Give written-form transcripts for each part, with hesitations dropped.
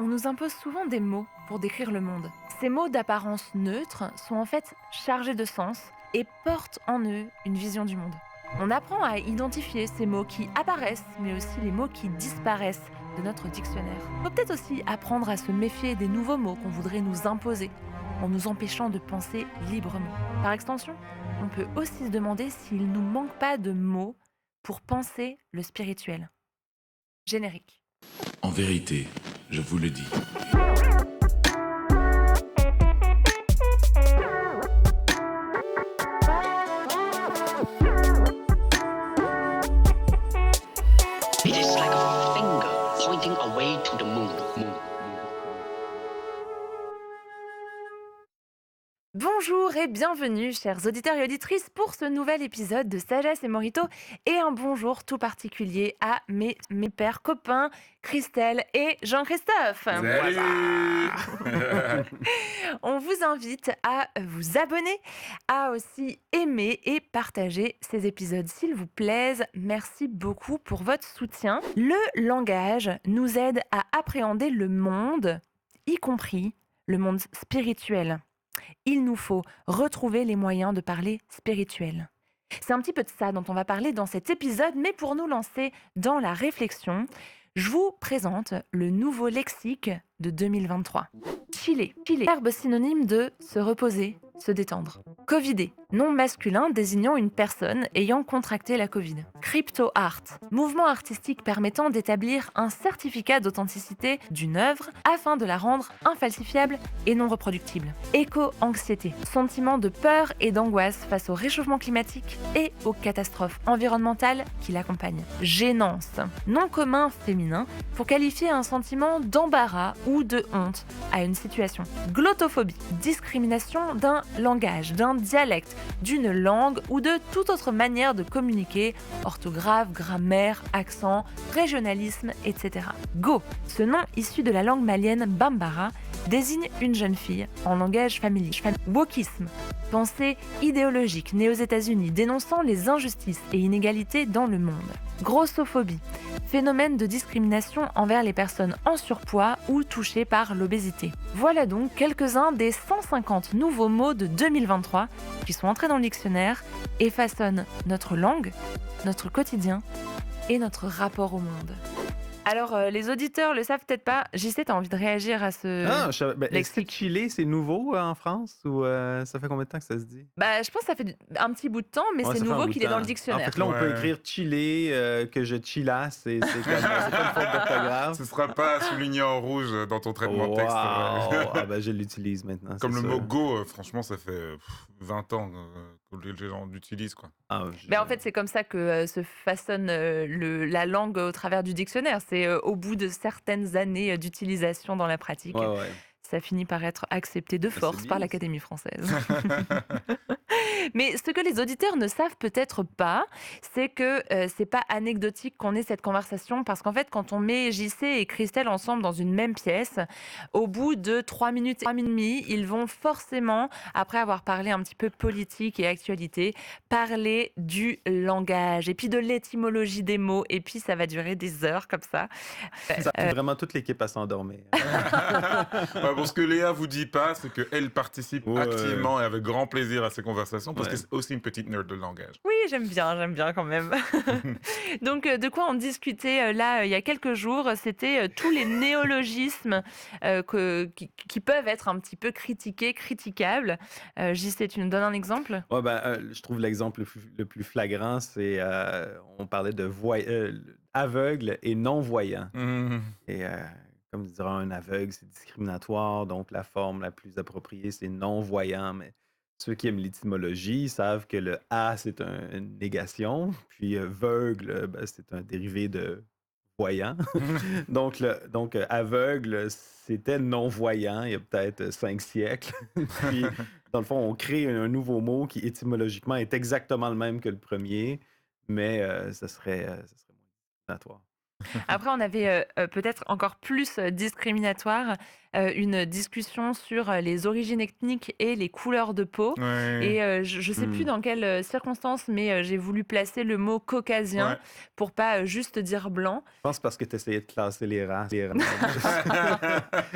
On nous impose souvent des mots pour décrire le monde. Ces mots d'apparence neutre sont en fait chargés de sens et portent en eux une vision du monde. On apprend à identifier ces mots qui apparaissent, mais aussi les mots qui disparaissent de notre dictionnaire. Il faut peut-être aussi apprendre à se méfier des nouveaux mots qu'on voudrait nous imposer, en nous empêchant de penser librement. Par extension, on peut aussi se demander s'il nous manque pas de mots pour penser le spirituel. Générique. En vérité, je vous le dis. It is like a finger pointing away to the moon. Bonjour et bienvenue, chers auditeurs et auditrices, pour ce nouvel épisode de Sagesse et Morito. Et un bonjour tout particulier à mes pères copains, Christelle et Jean-Christophe. Salut. On vous invite à vous abonner, à aussi aimer et partager ces épisodes, s'il vous plaise. Merci beaucoup pour votre soutien. Le langage nous aide à appréhender le monde, y compris le monde spirituel. Il nous faut retrouver les moyens de parler spirituel. C'est un petit peu de ça dont on va parler dans cet épisode, mais pour nous lancer dans la réflexion, je vous présente le nouveau lexique de 2023. Chiller. Verbe synonyme de se reposer, se détendre. Covider. Nom masculin désignant une personne ayant contracté la Covid. Crypto art. Mouvement artistique permettant d'établir un certificat d'authenticité d'une œuvre afin de la rendre infalsifiable et non reproductible. Éco-anxiété. Sentiment de peur et d'angoisse face au réchauffement climatique et aux catastrophes environnementales qui l'accompagnent. Gênance. Nom commun féminin pour qualifier un sentiment d'embarras ou de honte à une situation. Glottophobie. Discrimination d'un langage, d'un dialecte, d'une langue ou de toute autre manière de communiquer, orthographe, grammaire, accent, régionalisme, etc. Go. Ce nom issu de la langue malienne Bambara désigne une jeune fille en langage familier. Wokisme. Pensée idéologique née aux États-Unis dénonçant les injustices et inégalités dans le monde. Grossophobie. Phénomène de discrimination envers les personnes en surpoids ou touchées par l'obésité. Voilà donc quelques-uns des 150 nouveaux mots de 2023 qui sont entrés dans le dictionnaire et façonnent notre langue, notre quotidien et notre rapport au monde. Alors, les auditeurs le savent peut-être pas. JC, t'as envie de réagir à ce Est-ce que lexique? chiller, c'est nouveau en France ou ça fait combien de temps que ça se dit? Bah, je pense que ça fait un petit bout de temps, mais Ouais, c'est ça fait un nouveau bout de qu'il est dans le temps. En dictionnaire. fait, là, on peut Ouais. écrire chiller, que je chillasse, c'est comme, c'est pas une faute d'orthographe. Ce sera pas souligné en rouge dans ton traitement de texte. Wow! Ah ben, je l'utilise maintenant, Comme c'est le sûr. mot go, franchement, ça fait 20 ans que les gens l'utilisent, quoi. Ah, En fait, c'est comme ça que se façonne la langue au travers du dictionnaire. C'est au bout de certaines années d'utilisation dans la pratique, ouais. ça finit par être accepté de c'est force bien, par ça. l'Académie française. Mais ce que les auditeurs ne savent peut-être pas, c'est que c'est pas anecdotique qu'on ait cette conversation, parce qu'en fait, quand on met JC et Christelle ensemble dans une même pièce, au bout de 3 minutes et demie, ils vont forcément, après avoir parlé un petit peu politique et actualité, parler du langage et puis de l'étymologie des mots, et puis ça va durer des heures comme ça. Ça pousse vraiment toute l'équipe à s'endormir. Ouais, bon, ce que Léa vous dit pas, c'est qu'elle participe Ouais. activement et avec grand plaisir à ces conversations, parce Ouais. que c'est aussi une petite nerd de langage. Oui, j'aime bien quand même. Donc, de quoi on discutait là, il y a quelques jours, c'était tous les néologismes qui peuvent être un petit peu critiqués, critiquables. JC, tu nous donnes un exemple? Ouais, je trouve l'exemple le plus flagrant, c'est on parlait de aveugle et non-voyant. Mhm. Et comme dira un aveugle, c'est discriminatoire, donc la forme la plus appropriée, c'est non-voyant. Mais ceux qui aiment l'étymologie savent que le A, c'est une négation, puis veugle, c'est un dérivé de voyant. Donc, aveugle, c'était non-voyant il y a peut-être 5 siècles. Puis, dans le fond, on crée un nouveau mot qui étymologiquement est exactement le même que le premier, mais ça serait moins discriminatoire. Après, on avait peut-être encore plus discriminatoire une discussion sur les origines ethniques et les couleurs de peau. Ouais, Et je sais plus Mmh. dans quelles circonstances, mais j'ai voulu placer le mot caucasien ouais. pour pas juste dire blanc. Je pense parce que tu essayais de classer les races. Non,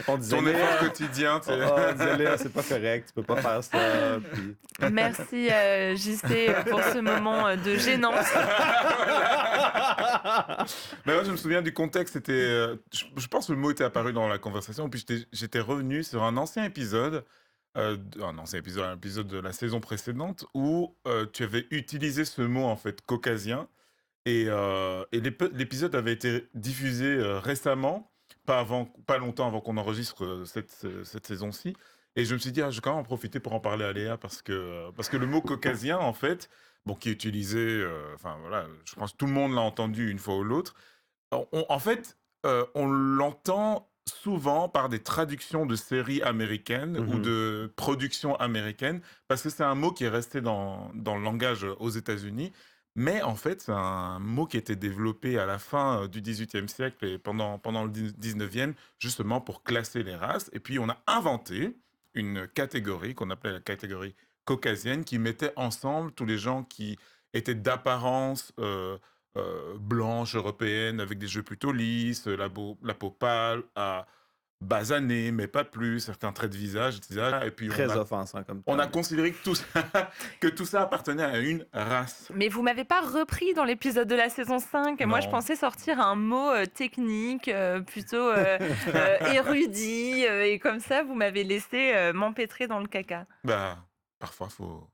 on disait, Ton effort Léa, quotidien, tu sais. on disait, Léa, c'est pas correct, tu peux pas faire ça. Puis... Merci JC pour ce moment de gênance. Mais moi, je me souviens du contexte. C'était, je pense que le mot était apparu dans la conversation. Puis j'étais revenu sur un ancien épisode, un épisode de la saison précédente, où tu avais utilisé ce mot, en fait, caucasien. Et l'épisode avait été diffusé récemment, pas longtemps avant qu'on enregistre cette saison-ci. Et je me suis dit, ah, je vais quand même en profiter pour en parler à Léa parce que le mot caucasien, en fait, bon, qui est utilisé, enfin voilà, je pense que tout le monde l'a entendu une fois ou l'autre. En fait, on l'entend souvent par des traductions de séries américaines ou Mhm. de productions américaines, parce que c'est un mot qui est resté dans le langage aux États-Unis. Mais en fait, c'est un mot qui a été développé à la fin du XVIIIe siècle et pendant le XIXe, justement pour classer les races. Et puis, on a inventé une catégorie qu'on appelait la catégorie caucasienne, qui mettait ensemble tous les gens qui étaient d'apparence blanche, européenne, avec des cheveux plutôt lisses, la peau pâle, à basanée, mais pas plus, certains traits de visage, etc. Et puis, Très offensant comme on a terme. considéré que tout ça appartenait à une race. Mais vous m'avez pas repris dans l'épisode de la saison 5. Moi, je Non. pensais sortir un mot technique, plutôt érudit, et comme ça, vous m'avez laissé m'empêtrer dans le caca. Bah, parfois, faut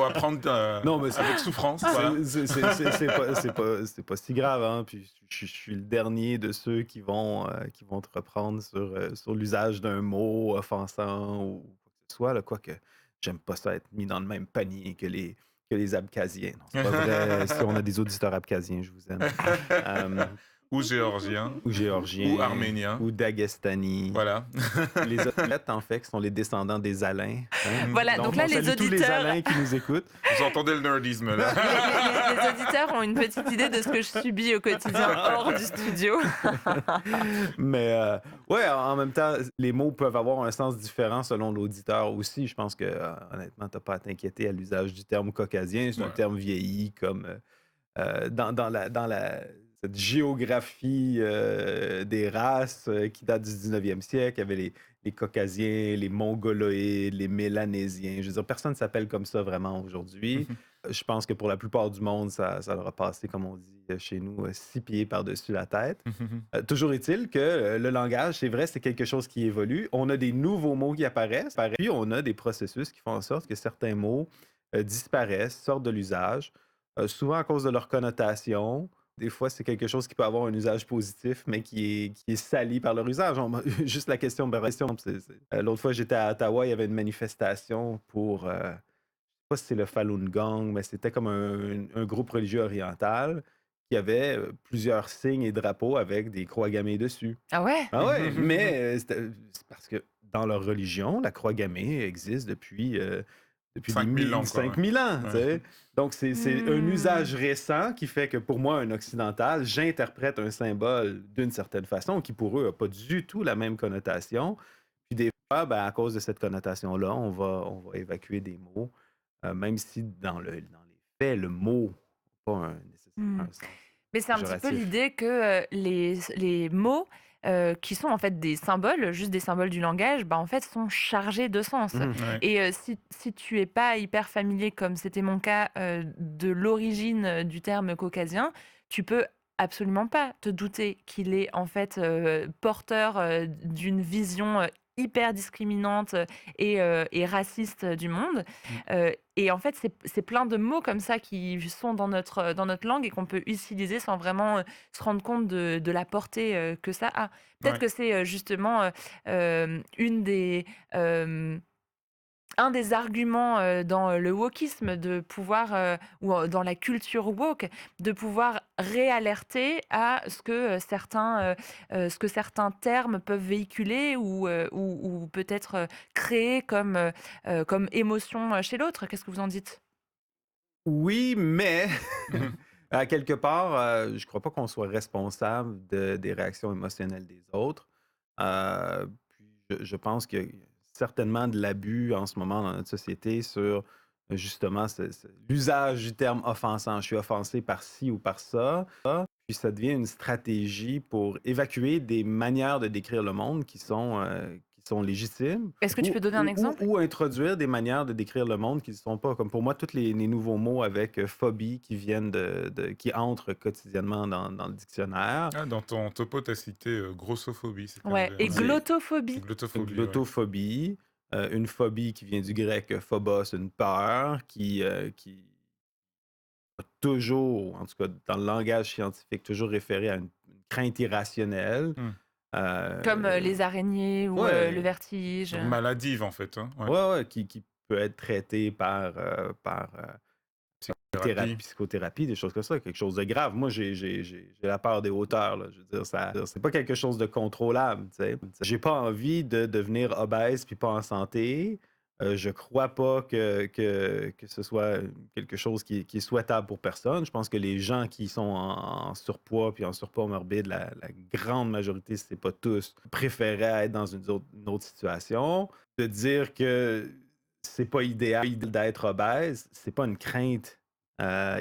apprendre Non, mais avec souffrance. Voilà. c'est pas si grave, hein. Puis je suis le dernier de ceux qui vont te reprendre sur l'usage d'un mot offensant ou quoi que ce soit, là. Quoique, j'aime pas ça être mis dans le même panier que les Abkhaziens. Non, c'est pas vrai. Si on a des auditeurs abkhaziens, je vous aime. Euh, Ou géorgien, ou géorgiens, ou arménien. ou dagestani. Voilà. Les Othmettes, en fait, qui sont les descendants des Alains. Hein? Voilà, donc là, on les salue tous les auditeurs- Alains qui nous écoutent. Vous entendez le nerdisme, là. Les auditeurs ont une petite idée de ce que je subis au quotidien hors du studio. Mais ouais, en même temps, les mots peuvent avoir un sens différent selon l'auditeur aussi. Je pense que, honnêtement, tu n'as pas à t'inquiéter à l'usage du terme caucasien. C'est un Ouais. terme vieilli comme cette géographie des races qui date du 19e siècle. Il y avait les Caucasiens, les Mongoloïdes, les Mélanésiens. Je veux dire, personne ne s'appelle comme ça vraiment aujourd'hui. Je pense que pour la plupart du monde, ça leur a passé, comme on dit chez nous, 6 pieds par-dessus la tête. Toujours est-il que le langage, c'est vrai, c'est quelque chose qui évolue. On a des nouveaux mots qui apparaissent, puis on a des processus qui font en sorte que certains mots disparaissent, sortent de l'usage, souvent à cause de leur connotation. Des fois, c'est quelque chose qui peut avoir un usage positif, mais qui est sali par leur usage. Juste la question de l'autre fois, j'étais à Ottawa, il y avait une manifestation pour, je sais pas si c'est le Falun Gong, mais c'était comme un groupe religieux oriental qui avait plusieurs signes et drapeaux avec des croix gammées dessus. Ah ouais? Ah ouais, mais c'est parce que dans leur religion, la croix gammée existe depuis 5000 ans, quoi, 5000 ans. Tu sais. Donc, c'est un Hmm. usage récent qui fait que pour moi, un occidental, j'interprète un symbole d'une certaine façon qui pour eux n'a pas du tout la même connotation. Puis des fois, ben, à cause de cette connotation-là, on va évacuer des mots, même si dans les faits, le mot n'a pas nécessairement un sens Mais c'est un petit peu péjoratif. l'idée que les mots qui sont en fait des symboles, juste des symboles du langage, bah, en fait, sont chargés de sens. Mhm. Ouais. Et si tu es pas hyper familier, comme c'était mon cas, de l'origine du terme caucasien, tu peux absolument pas te douter qu'il est en fait porteur d'une vision hyper discriminante et raciste du monde. Et en fait, c'est plein de mots comme ça qui sont dans notre langue et qu'on peut utiliser sans vraiment se rendre compte de la portée que ça a. Peut-être Ouais. que c'est justement une des, un des arguments dans le wokisme de pouvoir, ou dans la culture woke, de pouvoir réalerter à ce que certains termes peuvent véhiculer ou peut-être créer comme émotion chez l'autre. Qu'est-ce que vous en dites? Oui, mais Mhm. à quelque part, je crois pas qu'on soit responsable des réactions émotionnelles des autres. Puis je pense qu'il y a certainement de l'abus en ce moment dans notre société sur justement l'usage du terme offensant. Je suis offensé par ci ou par ça. Puis ça devient une stratégie pour évacuer des manières de décrire le monde qui sont légitimes Est-ce que tu peux donner un exemple? ou introduire des manières de décrire le monde qui ne sont pas. Comme pour moi, tous les nouveaux mots avec phobie qui viennent qui entrent quotidiennement dans le dictionnaire. Ah, dans ton topo, tu as cité grossophobie. C'est quand Ouais, même et C'est glottophobie. glottophobie, ouais. glottophobie, une phobie qui vient du grec phobos, une peur qui a toujours, en tout cas dans le langage scientifique, toujours référé à une crainte irrationnelle. Hmm. Comme Euh, les araignées ou ouais, le vertige. Donc maladive, en fait. Hein. Ouais. ouais, qui peut être traité par Thérapie. psychothérapie, des choses comme ça, quelque chose de grave. Moi, j'ai la peur des hauteurs, là. Je veux dire, c'est pas quelque chose de contrôlable, tu sais. J'ai pas envie de devenir obèse puis pas en santé. Je crois pas que ce soit quelque chose qui est souhaitable pour personne. Je pense que les gens qui sont en surpoids puis en surpoids morbide, la grande majorité, si c'est pas tous, préféraient être dans une autre situation. De dire que c'est pas idéal d'être obèse, c'est pas une crainte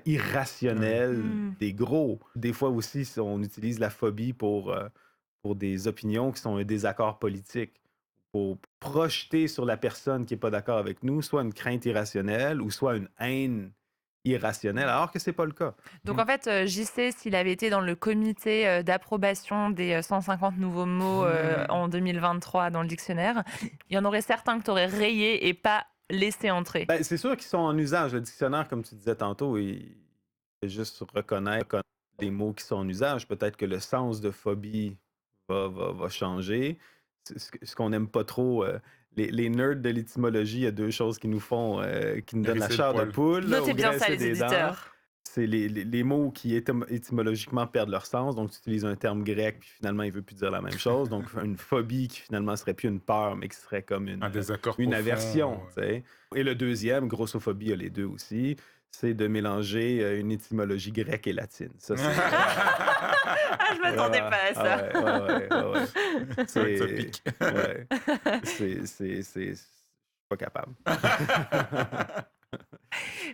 irrationnelle Hmm. des gros. Des fois aussi, on utilise la phobie pour des opinions qui sont un désaccord politique, pour projeter sur la personne qui n'est pas d'accord avec nous, soit une crainte irrationnelle ou soit une haine irrationnelle, alors que c'est pas le cas. Donc en fait, JC, s'il avait été dans le comité d'approbation des 150 nouveaux mots en 2023 dans le dictionnaire, il y en aurait certains que tu aurais rayés et pas laissé entrer. Ben, c'est sûr qu'ils sont en usage. Le dictionnaire, comme tu disais tantôt, il fait juste reconnaître les mots qui sont en usage. Peut-être que le sens de phobie va changer. Ce qu'on n'aime pas trop, les nerds de l'étymologie, il y a deux choses qui nous font, qui nous donnent la Hérisser le chair de poil. poule, là, Notez ou bien ça, graisser les des dents. éditeurs. C'est les mots qui étymologiquement perdent leur sens. Donc, tu utilises un terme grec, puis finalement, il ne veut plus dire la même chose. Donc, une phobie qui finalement serait plus une peur, mais qui serait comme Un désaccord une profond, aversion. ouais. Tu sais. Et le deuxième, grossophobie, il y a les deux aussi, c'est de mélanger une étymologie grecque et latine. Ça, c'est. Ah, je m'attendais pas à ça. Ouais. C'est vrai que ça pique. Ouais. C'est pas capable.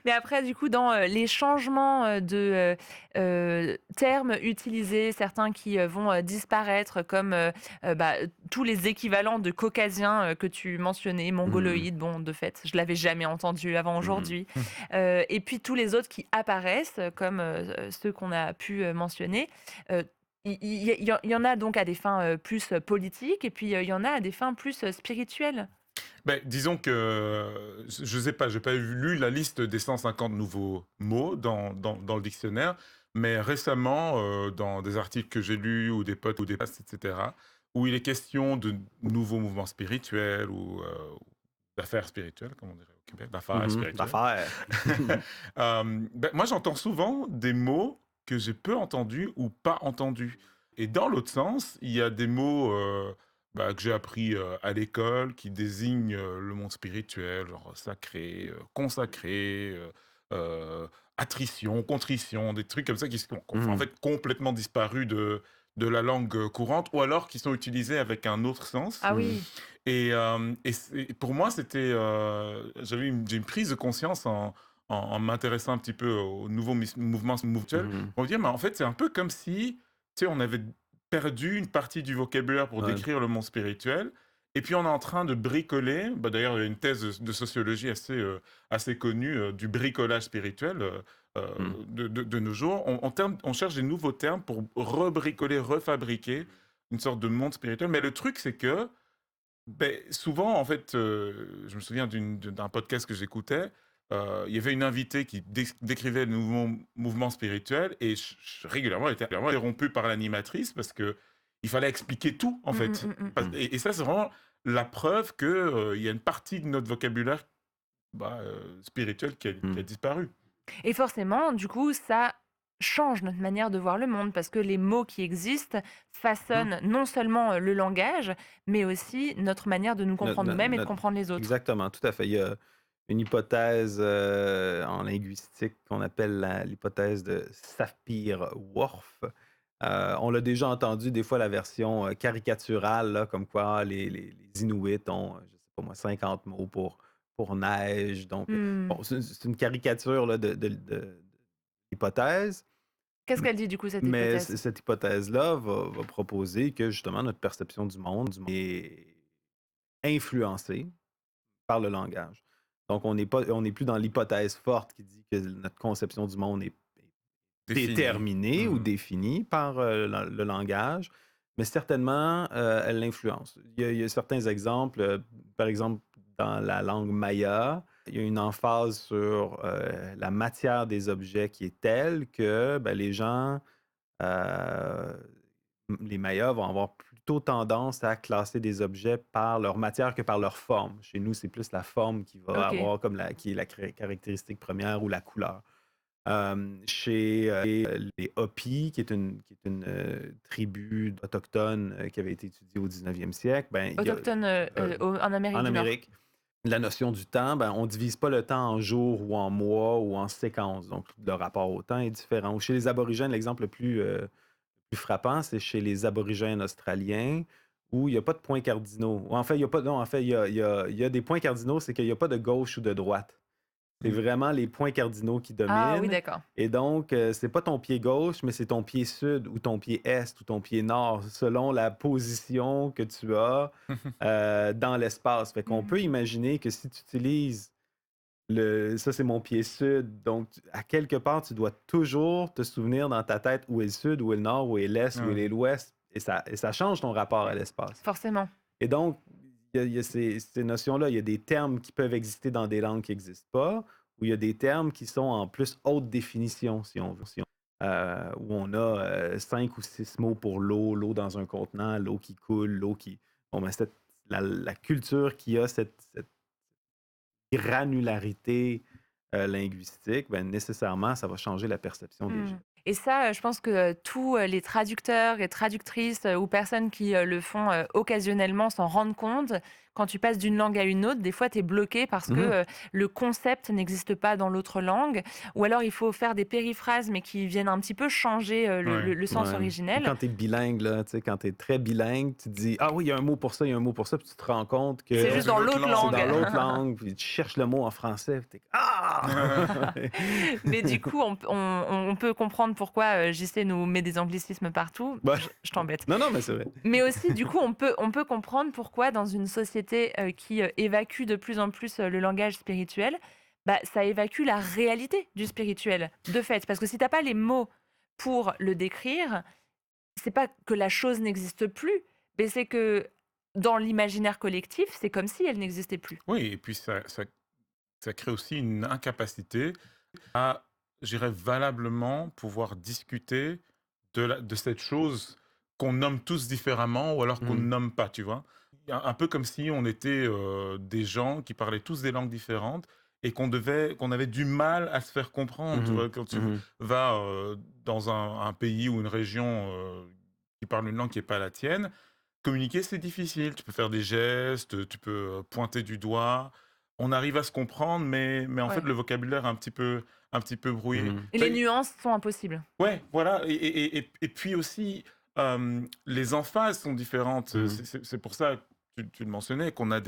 Mais après, du coup, dans les changements de termes utilisés, certains qui vont disparaître, comme tous les équivalents de caucasien que tu mentionnais, mongoloïde, bon, de fait, je l'avais jamais entendu avant aujourd'hui. Et puis tous les autres qui apparaissent, comme ceux qu'on a pu mentionner. Il y en a donc à des fins plus politiques, et puis il y en a à des fins plus spirituelles. Ben, disons que, je sais pas, j'ai pas lu la liste des 150 nouveaux mots dans le dictionnaire, mais récemment, dans des articles que j'ai lus ou des potes ou des podcasts, etc., où il est question de nouveaux mouvements spirituels ou d'affaires spirituelles, comme on dirait au Québec, d'affaires spirituelles. D'affaires. Ben, moi, j'entends souvent des mots que j'ai peu entendus ou pas entendus. Et dans l'autre sens, il y a des mots que j'ai appris à l'école qui désignent le monde spirituel, genre sacré, consacré, attrition, contrition, des trucs comme ça qui sont en fait complètement disparus de la langue courante ou alors qui sont utilisés avec un autre sens. Ah oui. Et pour moi, c'était, j'ai une prise de conscience en m'intéressant un petit peu aux nouveaux mouvements spirituels. On va dire, mais en fait, c'est un peu comme si, tu sais, on avait perdu une partie du vocabulaire pour Ouais. décrire le monde spirituel. Et puis, on est en train de bricoler. D'ailleurs, il y a une thèse de sociologie assez connue du bricolage spirituel de nos jours. On cherche des nouveaux termes pour rebricoler, refabriquer une sorte de monde spirituel. Mais le truc, c'est que souvent, en fait, je me souviens d'un podcast que j'écoutais, il y avait une invitée qui décrivait le mouvement spirituel et régulièrement, elle était interrompue par l'animatrice parce que il fallait expliquer tout, en fait. Et ça, c'est vraiment la preuve qu'il y a une partie de notre vocabulaire spirituel qui a disparu. Et forcément, du coup, ça change notre manière de voir le monde parce que les mots qui existent façonnent non seulement le langage, mais aussi notre manière de nous comprendre nous-mêmes et de comprendre les autres. Exactement, tout à fait. Il y a une hypothèse en linguistique qu'on appelle l'hypothèse de Sapir-Whorf, On l'a déjà entendu des fois la version, caricaturale là, comme quoi les Inuits ont, je sais pas moi, 50 mots pour neige. Donc, Mmh. bon, c'est une caricature là de l'hypothèse, Qu'est-ce m qu'elle dit du coup, cette mais hypothèse? cette hypothèse-là va proposer que justement notre perception du monde est influencée par le langage. Donc on n'est plus dans l'hypothèse forte qui dit que notre conception du monde est Défini. déterminée ou Mmh. définie par, le langage, mais certainement, elle l'influence. Il y a certains exemples, par exemple, dans la langue maya, il y a une emphase sur, la matière des objets qui est telle que, ben, les gens, heu, les Mayas vont avoir plutôt tendance à classer des objets par leur matière que par leur forme. Chez nous, c'est plus la forme qui va OK. avoir comme la qui est la caractéristique première ou la couleur. Chez, les Hopis, qui est une tribu autochtone, qui avait été étudiée au 19e siècle, ben, il y a, Autochtone, en Amérique en du Nord. Amérique, la notion du temps, ben, on divise pas le temps en jours ou en mois ou en séquences, donc le rapport au temps est différent. Ou chez les aborigènes, l'exemple le plus frappant, c'est chez les aborigènes australiens où il y a pas de points cardinaux. Ou en fait, il y a pas non, en fait, il y a des points cardinaux, c'est qu'il y a pas de gauche ou de droite. C'est Mmh. vraiment les points cardinaux qui Ah oui, dominent d'accord. et donc c'est pas ton pied gauche, mais c'est ton pied sud ou ton pied est ou ton pied nord selon la position que tu as, dans l'espace. Fait qu'on Mmh. peut imaginer que si tu utilises le ça, c'est mon pied sud, donc tu à quelque part, tu dois toujours te souvenir dans ta tête où est le sud, où est le nord, où est l'est, où Ouais. est l'ouest et ça change ton rapport à l'espace. Forcément. Et donc, il y a ces notions-là. Il y a des termes qui peuvent exister dans des langues qui n'existent pas, ou il y a des termes qui sont en plus haute définition, si on veut. Où on a 5 ou 6 mots pour l'eau dans un contenant, l'eau qui coule, l'eau qui. Bon, ben, la culture qui a cette granularité linguistique, ben, nécessairement, ça va changer la perception des Mmh. gens. Et ça, je pense que tous, les traducteurs et traductrices, ou personnes qui, le font, occasionnellement s'en rendent compte. Quand tu passes d'une langue à une autre, des fois, tu es bloqué parce que, Mhm. le concept n'existe pas dans l'autre langue ou alors il faut faire des périphrases mais qui viennent un petit peu changer, le Ouais. le le sens Ouais. Ou originel. quand tu es bilingue, là, tu sais, quand tu es très bilingue, tu te dis: «Ah oui, il y a un mot pour ça, il y a un mot pour ça», puis tu te rends compte C'est Dans juste que une dans autre l'autre c'est langue. langue. dans l'autre langue, puis tu cherches le mot en français, puis tu es «Ah!» Mais du coup, on peut comprendre pourquoi, JC nous met des anglicismes partout. Bah, Je t'embête. non, non, mais c'est vrai. Mais aussi, du coup, on peut comprendre pourquoi dans une société, qui, évacue de plus en plus, le langage spirituel, bah, ça évacue la réalité du spirituel, de fait. Parce que si tu as pas les mots pour le décrire, c'est pas que la chose n'existe plus, mais c'est que dans l'imaginaire collectif, c'est comme si elle n'existait plus. Oui, et puis ça crée aussi une incapacité à, je dirais, valablement pouvoir discuter de cette chose qu'on nomme tous différemment ou alors qu'on ne Mmh. nomme pas, tu vois? Un peu comme si on était, des gens qui parlaient tous des langues différentes et qu'on avait du mal à se faire comprendre, tu Mmh. vois? Quand tu Mmh. vas, dans un pays ou une région, qui parle une langue qui est pas la tienne, communiquer, c'est difficile. Tu peux faire des gestes, tu peux, pointer du doigt. On arrive à se comprendre, mais en fait, Ouais. le vocabulaire est un petit peu brouillé. Mmh. Et Ça les y nuances sont impossibles. Ouais, voilà, et puis aussi, les emphases sont différentes, Mmh. c'est pour ça, tu le mentionnais, qu'on a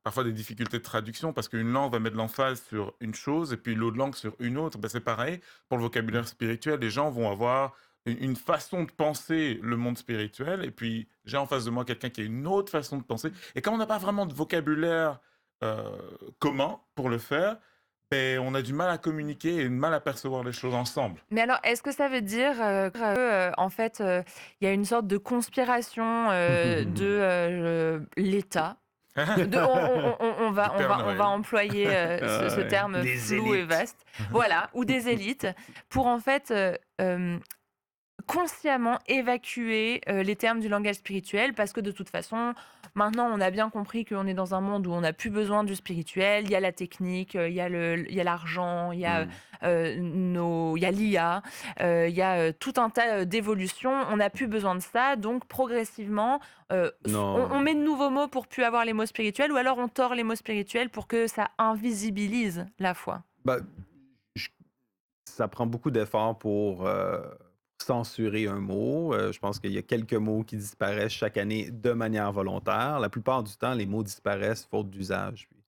parfois des difficultés de traduction parce qu'une langue va mettre l'emphase sur une chose et puis l'autre langue sur une autre. Ben c'est pareil pour le vocabulaire spirituel. Les gens vont avoir une façon de penser le monde spirituel et puis j'ai en face de moi quelqu'un qui a une autre façon de penser et comme on n'a pas vraiment de vocabulaire, heu, commun pour le faire, beh, on a du mal à communiquer et du mal à percevoir les choses ensemble. Mais alors, est-ce que ça veut dire, que, en fait, il y a une sorte de conspiration, de, l'État? De Du Père on va Noël. employer, ce Ouais. terme Les flou et élites. vaste, voilà, ou des élites pour en fait, consciemment évacuer, les termes du langage spirituel parce que de toute façon, maintenant on a bien compris qu'on est dans un monde où on n'a plus besoin du spirituel. Il y a la technique, il y a l'argent, Mmh. il y a l'IA, il y a, tout un tas, d'évolutions. On n'a plus besoin de ça, donc progressivement, on Non. met de nouveaux mots pour plus avoir les mots spirituels ou alors on tord les mots spirituels pour que ça invisibilise la foi. Bah, j ça prend beaucoup d'efforts pour censurer un mot. Je pense qu'il y a quelques mots qui disparaissent chaque année de manière volontaire. La plupart du temps, les mots disparaissent faute d'usage. Puis,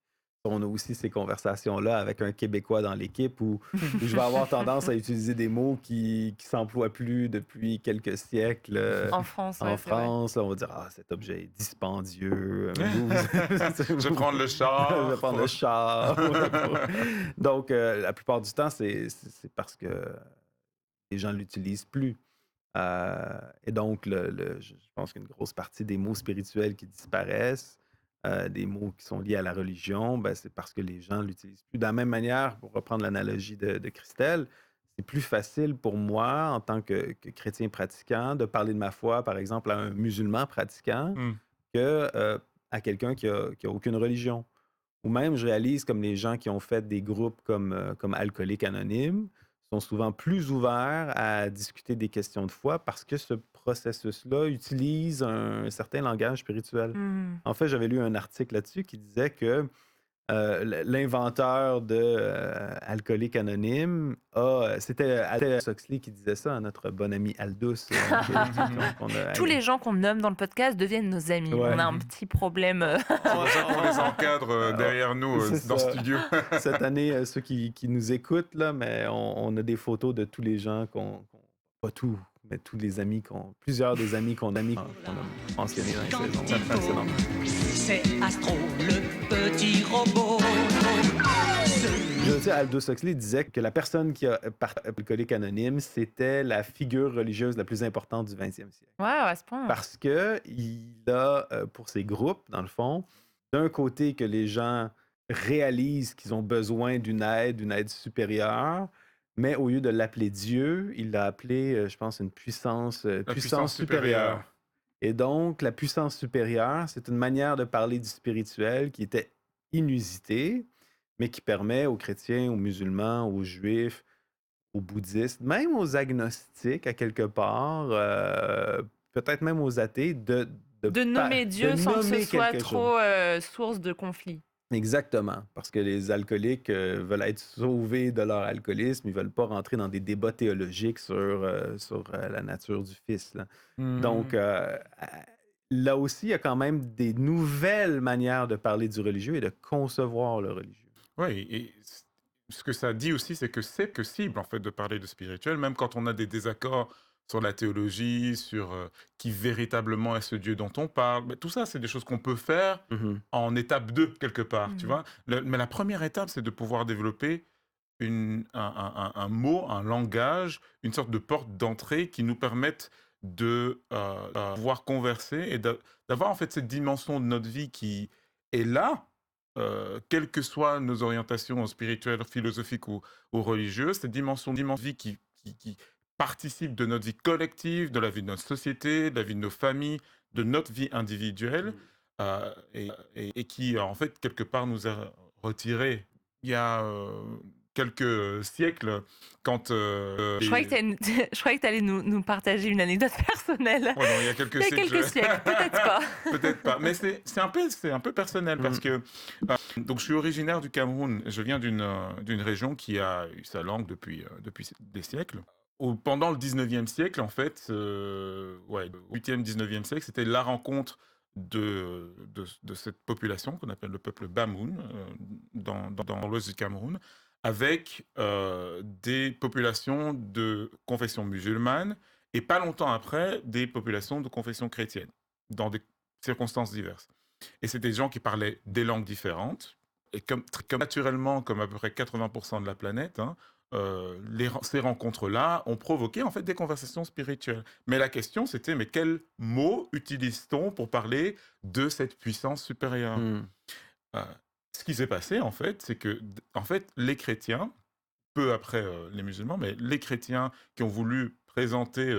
on a aussi ces conversations-là avec un Québécois dans l'équipe où je vais avoir tendance à utiliser des mots qui s'emploient plus depuis quelques siècles. En France, En ouais, c'est vrai. France, là, on va dire ah, cet objet est dispendieux. Je vais prendre le Je char. vais prendre le char. Donc, la plupart du temps, c'est parce que les gens ne l'utilisent plus. Et donc, je pense qu'une grosse partie des mots spirituels qui disparaissent, des mots qui sont liés à la religion, ben, c'est parce que les gens ne l'utilisent plus. De la même manière, pour reprendre l'analogie de Christelle, c'est plus facile pour moi, en tant que chrétien pratiquant, de parler de ma foi, par exemple, à un musulman pratiquant, Hmm. que à quelqu'un qui a aucune religion. Ou même, je réalise comme les gens qui ont fait des groupes comme Alcooliques Anonymes sont souvent plus ouverts à discuter des questions de foi parce que ce processus-là utilise un certain langage spirituel. Mmh. En fait, j'avais lu un article là-dessus qui disait que l'inventeur de Alcooliques Anonymes c'était Aldous Huxley qui disait ça à notre bon ami Aldous. Qu'on a- Tous les gens qu'on nomme dans le podcast deviennent nos amis. Ouais. On a un petit problème. C'est pour ça qu'on les encadre derrière nous C'est dans le ça. studio. Cette année, ceux qui nous écoutent, là, mais on a des photos de tous les gens pas tous, mais tous les amis plusieurs des amis qu'on a mentionnés dans les saisons précédentes. C'est Astro, le petit robot. Je veux dire, Aldous Huxley disait que la personne qui a Alcoolique Anonyme, c'était la figure religieuse la plus importante du 20e siècle. Wow, à ce point. Parce que il a, pour ses groupes, dans le fond, d'un côté que les gens réalisent qu'ils ont besoin d'une aide supérieure, mais au lieu de l'appeler Dieu, il l'a appelé, je pense, une puissance supérieure. Et donc, la puissance supérieure, c'est une manière de parler du spirituel qui était inusitée, mais qui permet aux chrétiens, aux musulmans, aux juifs, aux bouddhistes, même aux agnostiques, à quelque part, peut-être même aux athées, De nommer Dieu sans que ce nommer soit quelque trop source de conflit. Exactement, parce que les alcooliques veulent être sauvés de leur alcoolisme, ils veulent pas rentrer dans des débats théologiques sur la nature du Fils, là. Donc, là aussi, il y a quand même des nouvelles manières de parler du religieux et de concevoir le religieux. Oui, et ce que ça dit aussi, c'est que c'est possible en fait de parler de spirituel, même quand on a des désaccords sur la théologie, sur qui véritablement est ce Dieu dont on parle. Mais tout ça, c'est des choses qu'on peut faire Mhm. en étape 2 quelque part, tu Mhm. vois. Mais la première étape, c'est de pouvoir développer un mot, un langage, une sorte de porte d'entrée qui nous permette de pouvoir converser et d'avoir en fait cette dimension de notre vie qui est là, quelles que soient nos orientations spirituelles, philosophiques ou religieuses, cette dimension de vie qui participe de notre vie collective, de la vie de notre société, de la vie de nos familles, de notre vie individuelle, et qui, en fait, quelque part, nous a retirés. Il y a quelques siècles, quand... Je croyais que tu allais nous partager une anecdote personnelle. Ouais, non, il y a quelques Il y a siècles, quelques siècles, peut-être pas. peut-être pas. Mais c'est un peu personnel parce que donc je suis originaire du Cameroun. Je viens d'une région qui a eu sa langue depuis des siècles. Pendant le 19e siècle, en fait, ouais, 8e, 19e siècle, c'était la rencontre de cette population qu'on appelle le peuple Bamoun dans l'ouest du Cameroun, avec des populations de confession musulmane et pas longtemps après, des populations de confession chrétienne, dans des circonstances diverses. Et c'était des gens qui parlaient des langues différentes, et comme naturellement, comme à peu près 80% de la planète, hein, ces rencontres-là ont provoqué en fait des conversations spirituelles. Mais la question c'était, mais quels mots utilise-t-on pour parler de cette puissance supérieure? Euh, Ce qui s'est passé en fait, c'est que en fait, les chrétiens, peu après les musulmans, mais les chrétiens qui ont voulu présenter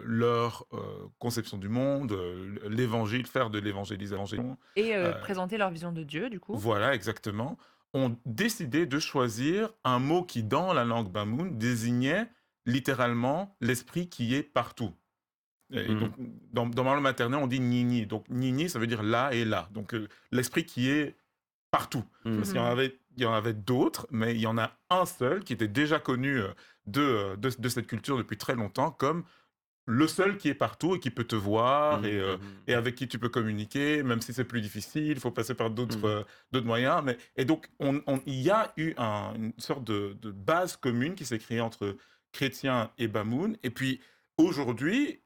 leur conception du monde, l'évangile, faire de l'évangélisation. Et présenter leur vision de Dieu, du coup. Voilà, exactement. Ont décidé de choisir un mot qui, dans la langue Bamoun, désignait littéralement l'esprit qui est partout. Et donc, dans ma langue maternelle, on dit Nini. Donc, Nini, ça veut dire là et là. Donc, l'esprit qui est partout. Mmh. Parce Mhm. il y en avait d'autres, mais il y en a un seul qui était déjà connu de cette culture depuis très longtemps comme le seul qui est partout et qui peut te voir et Mmh. avec qui tu peux communiquer, même si c'est plus difficile, il faut passer par Mmh. d'autres moyens. Mais, et donc, il y a eu une sorte de base commune qui s'est créée entre chrétiens et Bamoun. Et puis, aujourd'hui,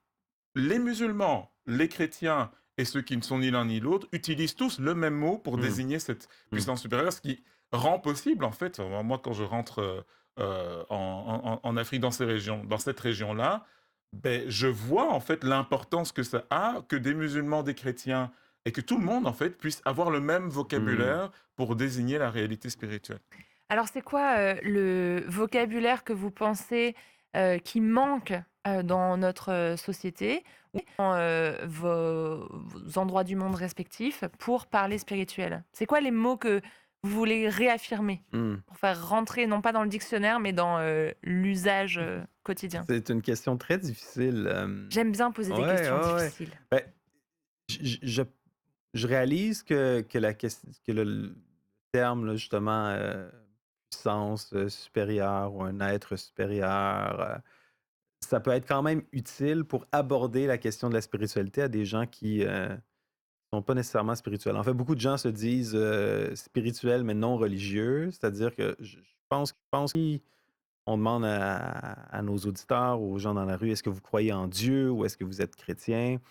les musulmans, les chrétiens et ceux qui ne sont ni l'un ni l'autre utilisent tous le même mot pour Mmh. désigner cette Mmh. puissance supérieure, ce qui rend possible, en fait, moi, quand je rentre en Afrique, dans cette région-là, ben, je vois, en fait, l'importance que ça a que des musulmans, des chrétiens, et que tout le monde, en fait, puisse avoir le même Mmh. vocabulaire pour désigner la réalité spirituelle. Alors, c'est quoi le vocabulaire que vous pensez qui manque dans notre société ou dans vos endroits du monde respectifs pour parler spirituel? C'est quoi les mots que vous voulez réaffirmer Mmh. pour faire rentrer, non pas dans le dictionnaire, mais dans l'usage quotidien? C'est une question très difficile, J'aime bien poser des ouais, questions ouais, ouais. difficiles. Ben, j je réalise que la ques que le terme là, justement, puissance, supérieure ou un être supérieur, ça peut être quand même utile pour aborder la question de la spiritualité à des gens qui, sont pas nécessairement spirituels. En fait, beaucoup de gens se disent, spirituels, mais non religieux. C'est-à-dire que je pense qu'on demande à nos auditeurs ou aux gens dans la rue: «Est-ce que vous croyez en Dieu ou est-ce que vous êtes chrétien?»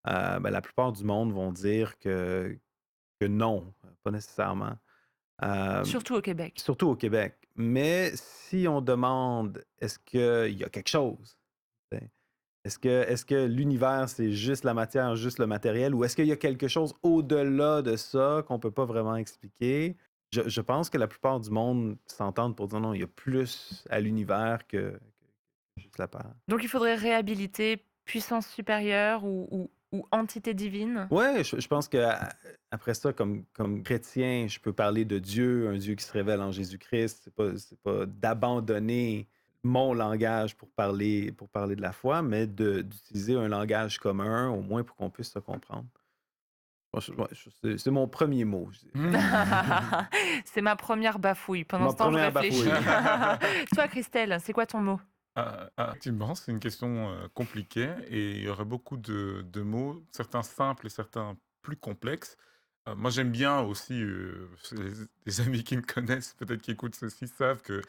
Ben, la plupart du monde vont dire que non, pas nécessairement. Hem, Surtout au Québec. Surtout au Québec. Mais si on demande: «Est-ce qu'il y a quelque chose?» tu sais, est-ce que l'univers, c'est juste la matière, juste le matériel, ou est-ce qu'il y a quelque chose au-delà de ça qu'on peut pas vraiment expliquer? Je pense que la plupart du monde s'entendent pour dire: «Non, il y a plus à l'univers que juste la part.» Donc il faudrait réhabiliter puissance supérieure ou entité divine. Ouais, je pense qu'après ça, comme chrétien, je peux parler de Dieu, un Dieu qui se révèle en Jésus-Christ. C'est pas d'abandonner mon langage pour parler de la foi, mais d'utiliser un langage commun, au moins pour qu'on puisse se comprendre. Moi, ouais, c'est mon premier mot, je dirais. C'est ma première bafouille. Pendant Ma ce temps, je première réfléchis. bafouille. Toi, Christelle, c'est quoi ton mot? Effectivement, c'est une question compliquée et il y aurait beaucoup de mots, certains simples et certains plus complexes. Moi, j'aime bien aussi, les amis qui me connaissent, peut-être qui écoutent ceci, savent que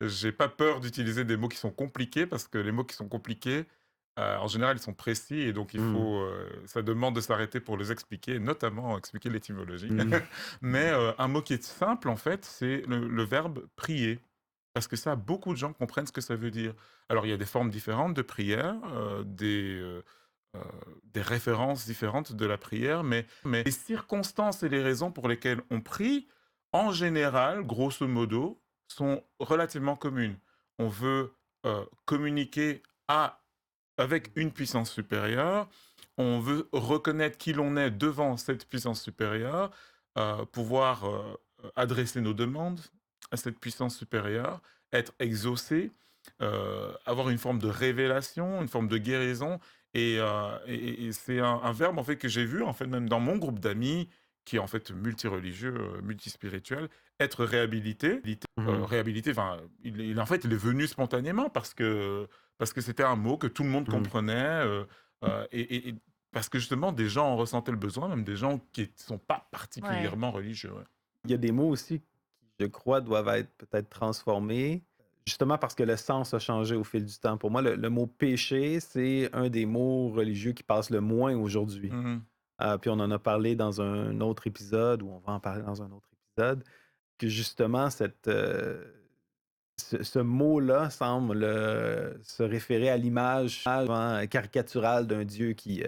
j'ai pas peur d'utiliser des mots qui sont compliqués parce que les mots qui sont compliqués, en général, ils sont précis et donc Mmh. ça demande de s'arrêter pour les expliquer, notamment expliquer l'étymologie. Mmh. Mais un mot qui est simple, en fait, c'est le verbe prier. Parce que ça, beaucoup de gens comprennent ce que ça veut dire. Alors, il y a des formes différentes de prière, heu, des références différentes de la prière, mais les circonstances et les raisons pour lesquelles on prie, en général, grosso modo, sont relativement communes. On veut, communiquer à avec une puissance supérieure, on veut reconnaître qui l'on est devant cette puissance supérieure, pouvoir, adresser nos demandes à cette puissance supérieure, être exaucé, avoir une forme de révélation, une forme de guérison et c'est un verbe en fait que j'ai vu en fait même dans mon groupe d'amis qui est en fait multireligieux, multispirituel, être réhabilité. Mmh. Réhabilité, enfin, en fait, il est venu spontanément parce que c'était un mot que tout le monde Mmh. comprenait, et parce que justement des gens en ressentaient le besoin, même des gens qui ne sont pas Ouais. particulièrement religieux, ouais. Il y a des mots aussi qui, je crois, doivent être peut-être transformés, justement parce que le sens a changé au fil du temps. Pour moi, le mot péché, c'est un des mots religieux qui passe le moins aujourd'hui. Mmh. Puis on en a parlé dans un autre épisode, ou on va en parler dans un autre épisode, que justement ce mot-là semble se référer à l'image souvent caricaturale d'un Dieu qui,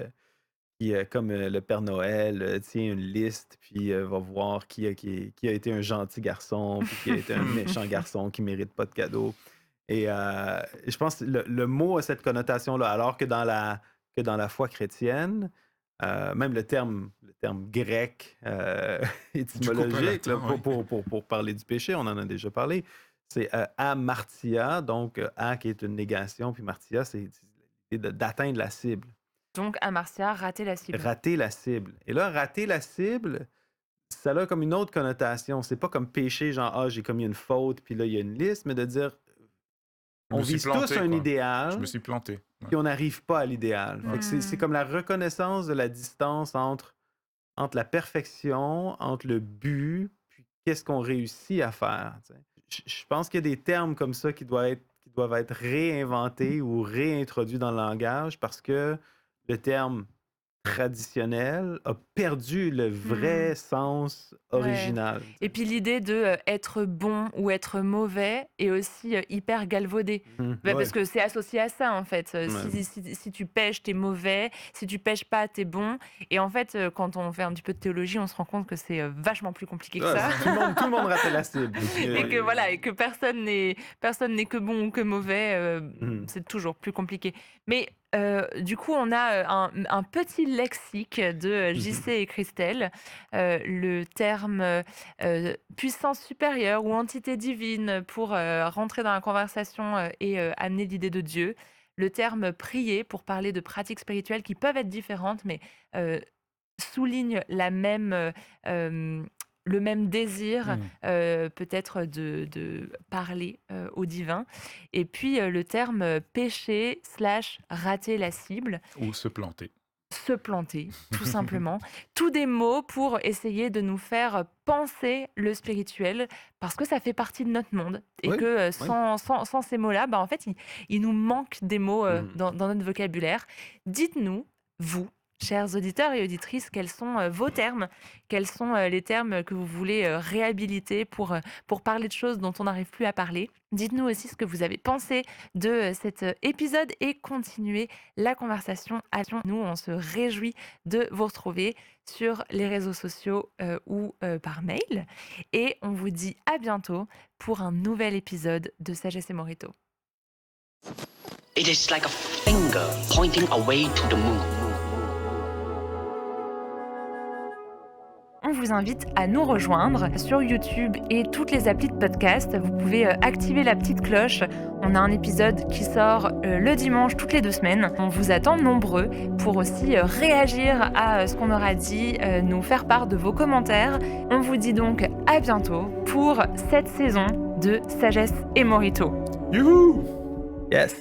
comme le Père Noël, tient une liste, puis va voir qui a été un gentil garçon, puis qui a été un méchant garçon qui mérite pas de cadeaux. Et je pense que le mot a cette connotation-là, alors que dans la foi chrétienne, même le terme grec, Du coup, pas étymologique, là, latin, pour oui. pour pour pour parler du péché, on en a déjà parlé, c'est, amartia, donc a qui est une négation, puis martia, c'est l'idée d'atteindre la cible. Donc, à Marcia, rater la cible. Rater la cible. Et là, rater la cible, ça a comme une autre connotation. C'est pas comme péché, genre, ah, j'ai commis une faute, puis là, il y a une liste, mais de dire, Je on me suis vise tous planté, un quoi. Je idéal, me suis planté. Ouais. puis on n'arrive pas à l'idéal. Fait que c'est Mm. comme la reconnaissance de la distance entre la perfection, entre le but, puis qu'est-ce qu'on réussit à faire. Tu sais. Je pense qu'il y a des termes comme ça qui doivent être réinventés ou réintroduits dans le langage parce que le terme traditionnel a perdu le Mm. vrai sens Ouais. original. tu Et sais. puis l'idée de être bon ou être mauvais est aussi hyper galvaudée. Mhm. Parce Ouais. que c'est associé à ça, en fait. Ouais. Si tu pêches, t'es mauvais. Si tu pêches pas, t'es bon. Et en fait, quand on fait un petit peu de théologie, on se rend compte que c'est vachement plus compliqué que Ouais, ça. tout le monde ratait la cible. Et que voilà, et que personne n'est que bon ou que mauvais. Mhm. C'est toujours plus compliqué. Mais du coup, on a un petit lexique de JC et Christelle. Le terme puissance supérieure ou entité divine pour rentrer dans la conversation et amener l'idée de Dieu. Le terme prier pour parler de pratiques spirituelles qui peuvent être différentes, mais euh, soulignent le même désir peut-être de parler au divin. Et puis le terme péché / rater la cible, Ou se planter. se planter, tout simplement. Tous des mots pour essayer de nous faire penser le spirituel, parce que ça fait partie de notre monde. Et Oui, que oui. sans ces mots-là, en fait, il nous manque des mots Mhm. dans notre vocabulaire. Dites-nous, vous, chers auditeurs et auditrices, quels sont vos termes, quels sont les termes que vous voulez réhabiliter pour parler de choses dont on n'arrive plus à parler. Dites-nous aussi ce que vous avez pensé de cet épisode et continuez la conversation. Nous, on se réjouit de vous retrouver sur les réseaux sociaux ou par mail. Et on vous dit à bientôt pour un nouvel épisode de Sagesse et Morito. It is like a finger pointing away to the moon. On vous invite à nous rejoindre sur YouTube et toutes les applis de podcast. Vous pouvez activer la petite cloche. On a un épisode qui sort le dimanche toutes les 2 semaines. On vous attend nombreux pour aussi réagir à ce qu'on aura dit, nous faire part de vos commentaires. On vous dit donc à bientôt pour cette saison de Sagesse et Morito. Youhou! Yes!